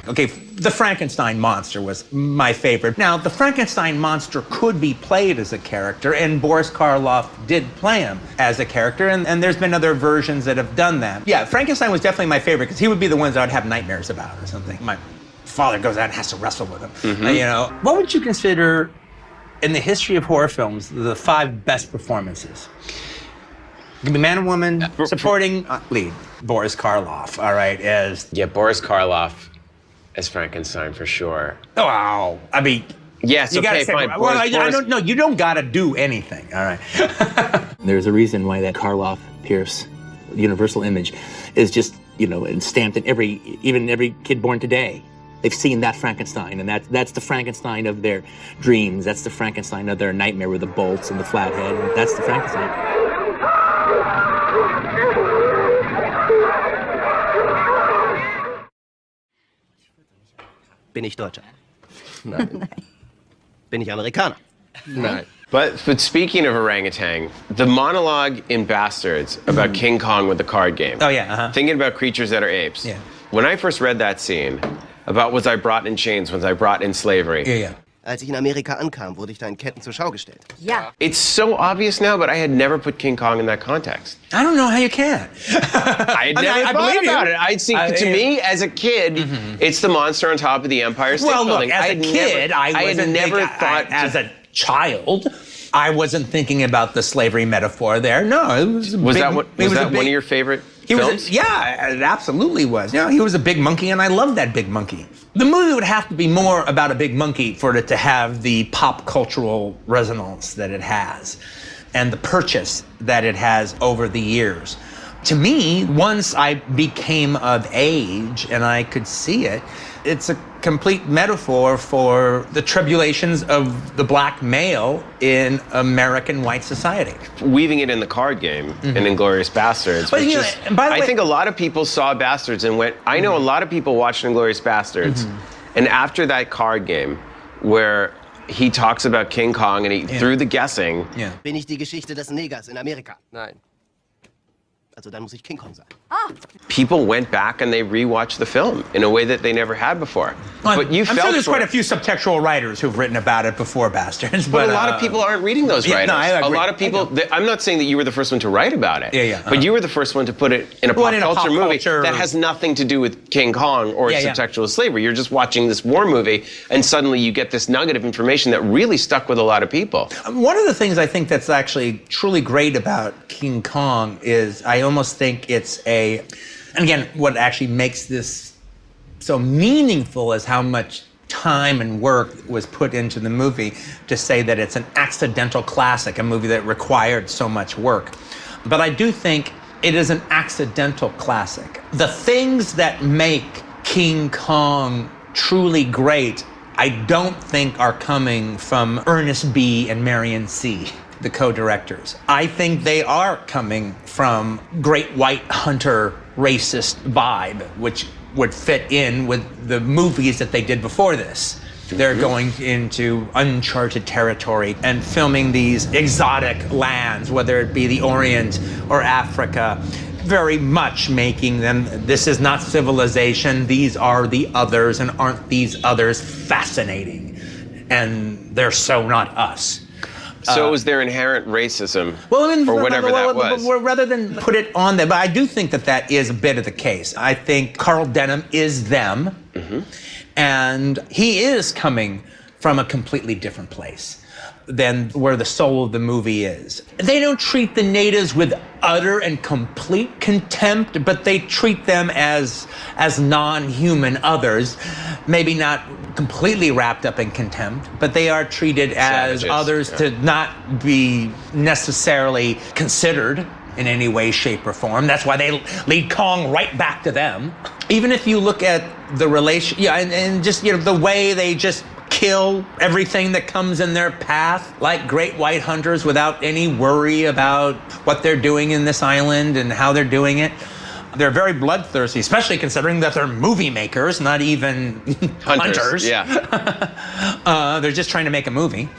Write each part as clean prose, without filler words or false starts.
Okay, the Frankenstein monster was my favorite. Now, the Frankenstein monster could be played as a character, and Boris Karloff did play him as a character, and there's been other versions that have done that. Yeah, Frankenstein was definitely my favorite, because he would be the ones that I would have nightmares about or something. My father goes out and has to wrestle with him. What would you consider, in the history of horror films, the 5 best performances? It can be man and woman, supporting lead. Boris Karloff, all right, as... Yeah, Boris Karloff as Frankenstein, for sure. Oh, wow. I mean... Yes, okay, fine. Well, I don't know. You don't got to do anything, all right? There's a reason why that Karloff, Pierce, universal image is just, stamped in every kid born today. They've seen that Frankenstein, and that's the Frankenstein of their dreams. That's the Frankenstein of their nightmare with the bolts and the flathead. That's the Frankenstein. Bin ich Deutscher? Nein. Bin ich Amerikaner? Nein. But speaking of orangutan, the monologue in Bastards about King Kong with the card game. Oh, yeah, Thinking about creatures that are apes. Yeah. When I first read that scene about was I brought in chains, was I brought in slavery. Yeah. Als ich in Amerika ankam, wurde ich da in Ketten zur Schau gestellt. Ja. It's so obvious now, but I had never put King Kong in that context. I don't know how you can. I had never thought about it. I'd see, to me, as a kid, it's the monster on top of the Empire State Building. As a kid, I had never thought... As a child, I wasn't thinking about the slavery metaphor there. No, it was Was that one of your favorite films? Yeah, it absolutely was. He was a big monkey, and I loved that big monkey. The movie would have to be more about a big monkey for it to have the pop cultural resonance that it has and the purchase that it has over the years. To me, once I became of age and I could see it, it's a complete metaphor for the tribulations of the black male in American white society. Weaving it in the card game in Inglourious Bastards. But, I think a lot of people saw Bastards and went, I know a lot of people watched Inglourious Bastards, and after that card game where he talks about King Kong and he through the guessing. Bin ich die Geschichte des Negers in Amerika? Nein. Also dann muss ich King Kong sein. People went back and they rewatched the film in a way that they never had before. But you I'm sure there's quite a few subtextual writers who've written about it before Bastards. But a lot of people aren't reading those writers. No, I agree. A lot of people, I'm not saying that you were the first one to write about it. But you were the first one to put it in a pop culture movie that has nothing to do with King Kong or subtextual slavery. You're just watching this war movie and suddenly you get this nugget of information that really stuck with a lot of people. One of the things I think that's actually truly great about King Kong is I almost think it's and again, what actually makes this so meaningful is how much time and work was put into the movie to say that it's an accidental classic, a movie that required so much work. But I do think it is an accidental classic. The things that make King Kong truly great, I don't think are coming from Ernest B. and Marion C., the co-directors. I think they are coming from Great White Hunter racist vibe, which would fit in with the movies that they did before this. They're going into uncharted territory and filming these exotic lands, whether it be the Orient or Africa, very much making them, this is not civilization, these are the others, and aren't these others fascinating? And they're so not us. So was there inherent racism, or whatever that was? Rather than put it on them, but I do think that that is a bit of the case. I think Carl Denham is them, and he is coming from a completely different place than where the soul of the movie is. They don't treat the natives with utter and complete contempt, but they treat them as non-human others, maybe not completely wrapped up in contempt, but they are treated as others to not be necessarily considered in any way, shape, or form. That's why they lead Kong right back to them. Even if you look at the relation, and just, the way they just kill everything that comes in their path, like great white hunters, without any worry about what they're doing in this island and how they're doing it. They're very bloodthirsty, especially considering that they're movie makers, not even hunters. They're just trying to make a movie.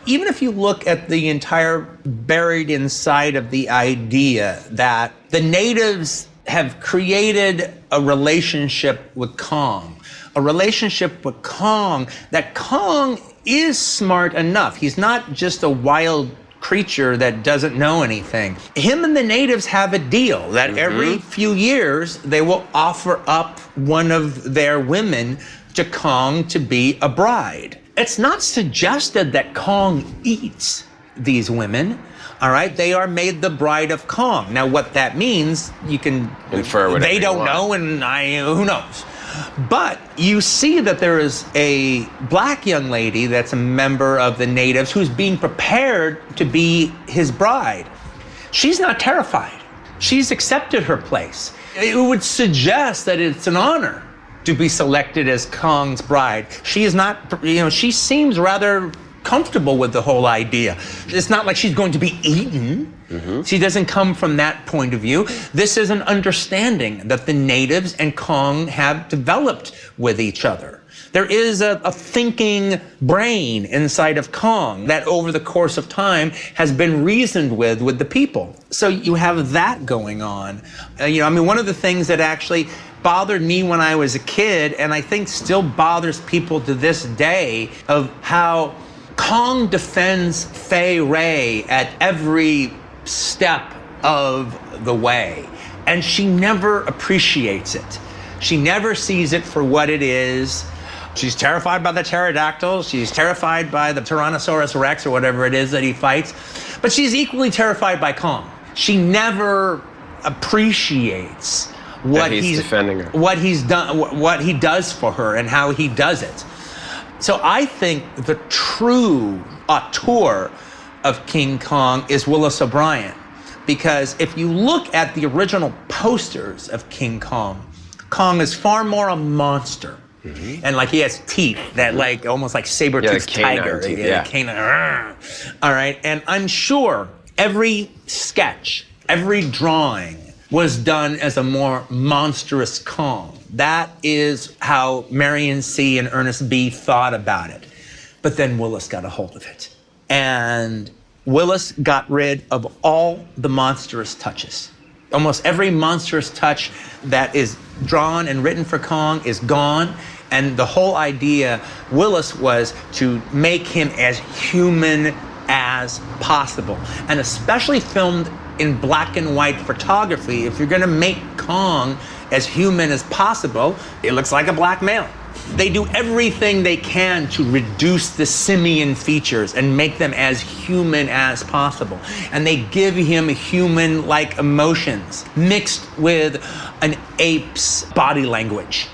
Even if you look at the entire buried inside of the idea that the natives have created a relationship with Kong. A relationship with Kong, that Kong is smart enough. He's not just a wild creature that doesn't know anything. Him and the natives have a deal that every few years they will offer up one of their women to Kong to be a bride. It's not suggested that Kong eats these women. All right, they are made the bride of Kong. Now, what that means, you can infer whatever they don't you know, want. and who knows. But you see that there is a black young lady that's a member of the natives who's being prepared to be his bride. She's not terrified. She's accepted her place. It would suggest that it's an honor to be selected as Kong's bride. She is not, she seems rather comfortable with the whole idea. It's not like she's going to be eaten. She doesn't come from that point of view. This is an understanding that the natives and Kong have developed with each other. There is a thinking brain inside of Kong that over the course of time has been reasoned with the people. So you have that going on. One of the things that actually bothered me when I was a kid, and I think still bothers people to this day, of how Kong defends Fay Ray at every step of the way, and she never appreciates it. She never sees it for what it is. She's terrified by the pterodactyls. She's terrified by the Tyrannosaurus Rex or whatever it is that he fights, but she's equally terrified by Kong. She never appreciates what he's defending her, what he's done, what he does for her, and how he does it. So I think the true auteur of King Kong is Willis O'Brien, because if you look at the original posters of King Kong, Kong is far more a monster. And he has teeth that almost like saber-toothed tiger. Canine. All right, and I'm sure every sketch, every drawing was done as a more monstrous Kong. That is how Marion C. and Ernest B. thought about it. But then Willis got a hold of it. And Willis got rid of all the monstrous touches. Almost every monstrous touch that is drawn and written for Kong is gone. And the whole idea, Willis, was to make him as human as possible. And especially filmed in black and white photography, if you're gonna make Kong as human as possible, it looks like a black male. They do everything they can to reduce the simian features and make them as human as possible. And they give him human-like emotions mixed with an ape's body language.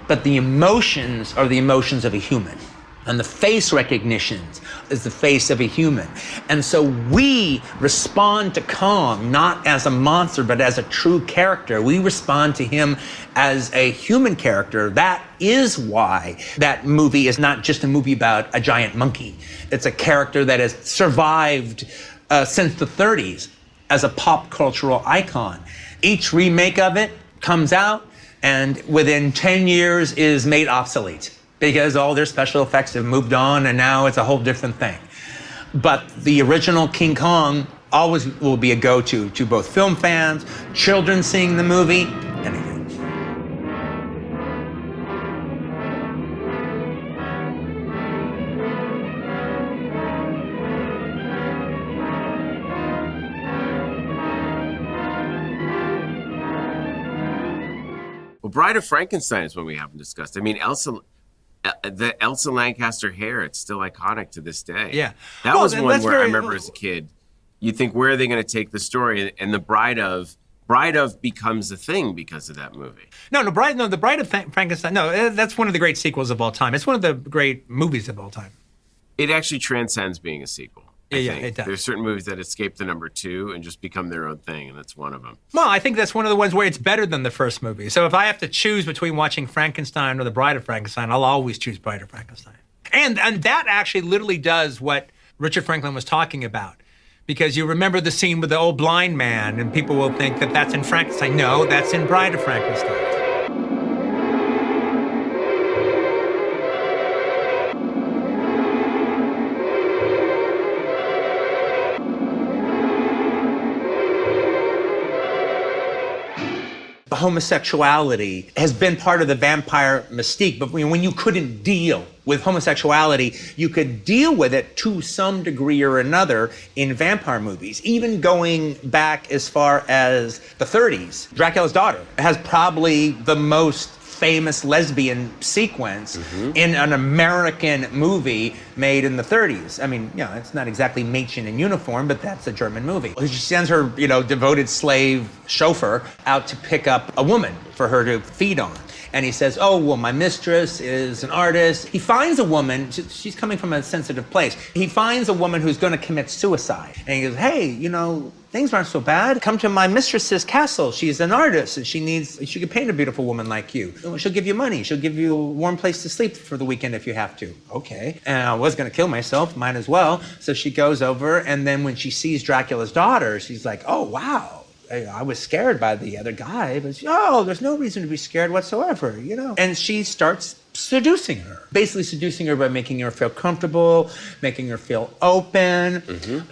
But the emotions are the emotions of a human. And the face recognition is the face of a human. And so we respond to Kong not as a monster, but as a true character. We respond to him as a human character. That is why that movie is not just a movie about a giant monkey. It's a character that has survived since the 30s as a pop cultural icon. Each remake of it comes out and within 10 years is made obsolete, because all their special effects have moved on and now it's a whole different thing. But the original King Kong always will be a go-to to both film fans, children seeing the movie, anything. Well, Bride of Frankenstein is one we haven't discussed. I mean, the Elsa Lancaster hair, it's still iconic to this day. Yeah. That was one where I remember as a kid, you think, where are they going to take the story? And the Bride of becomes a thing because of that movie. The Bride of Frankenstein. No, that's one of the great sequels of all time. It's one of the great movies of all time. It actually transcends being a sequel. I think. It does. There's certain movies that escape the number 2 and just become their own thing, and that's one of them. Well, I think that's one of the ones where it's better than the first movie. So if I have to choose between watching Frankenstein or The Bride of Frankenstein, I'll always choose Bride of Frankenstein. And that actually literally does what Richard Franklin was talking about. Because you remember the scene with the old blind man, and people will think that that's in Frankenstein. No, that's in Bride of Frankenstein. homosexuality has been part of the vampire mystique. But when you couldn't deal with homosexuality, you could deal with it to some degree or another in vampire movies. Even going back as far as the 30s, Dracula's Daughter has probably the most famous lesbian sequence in an American movie made in the 30s. I mean, it's not exactly Mädchen in uniform, but that's a German movie. She sends her, devoted slave chauffeur out to pick up a woman for her to feed on. And he says, oh, well, my mistress is an artist. He finds a woman, she's coming from a sensitive place. He finds a woman who's going to commit suicide. And he goes, hey, things aren't so bad. Come to my mistress's castle. She's an artist and she can paint a beautiful woman like you. She'll give you money. She'll give you a warm place to sleep for the weekend if you have to. Okay. And I was going to kill myself, might as well. So she goes over, and then when she sees Dracula's daughter, she's like, oh, wow. I was scared by the other guy, but there's no reason to be scared whatsoever, And she starts seducing her. Basically seducing her by making her feel comfortable, making her feel open,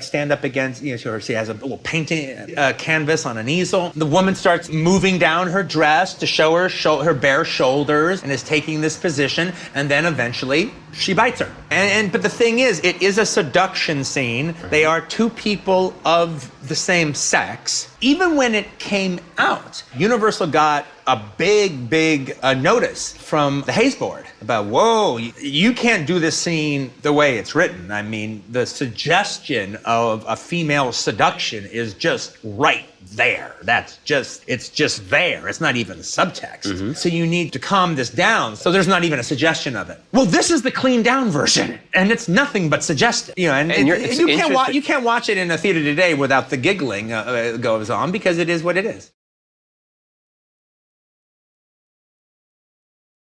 stand up against, she has a little painting canvas on an easel. The woman starts moving down her dress to show her bare shoulders and is taking this position, and then eventually she bites her. But the thing is, it is a seduction scene. They are two people of the same sex. Even when it came out, Universal got a big notice from the Hays Board about, whoa, you can't do this scene the way it's written. I mean, the suggestion of a female seduction is just right there. It's just there. It's not even subtext. So you need to calm this down. So there's not even a suggestion of it. Well, this is the cleaned down version, and it's nothing but suggested. You can't watch it in a theater today without the giggling goes on, because it is what it is.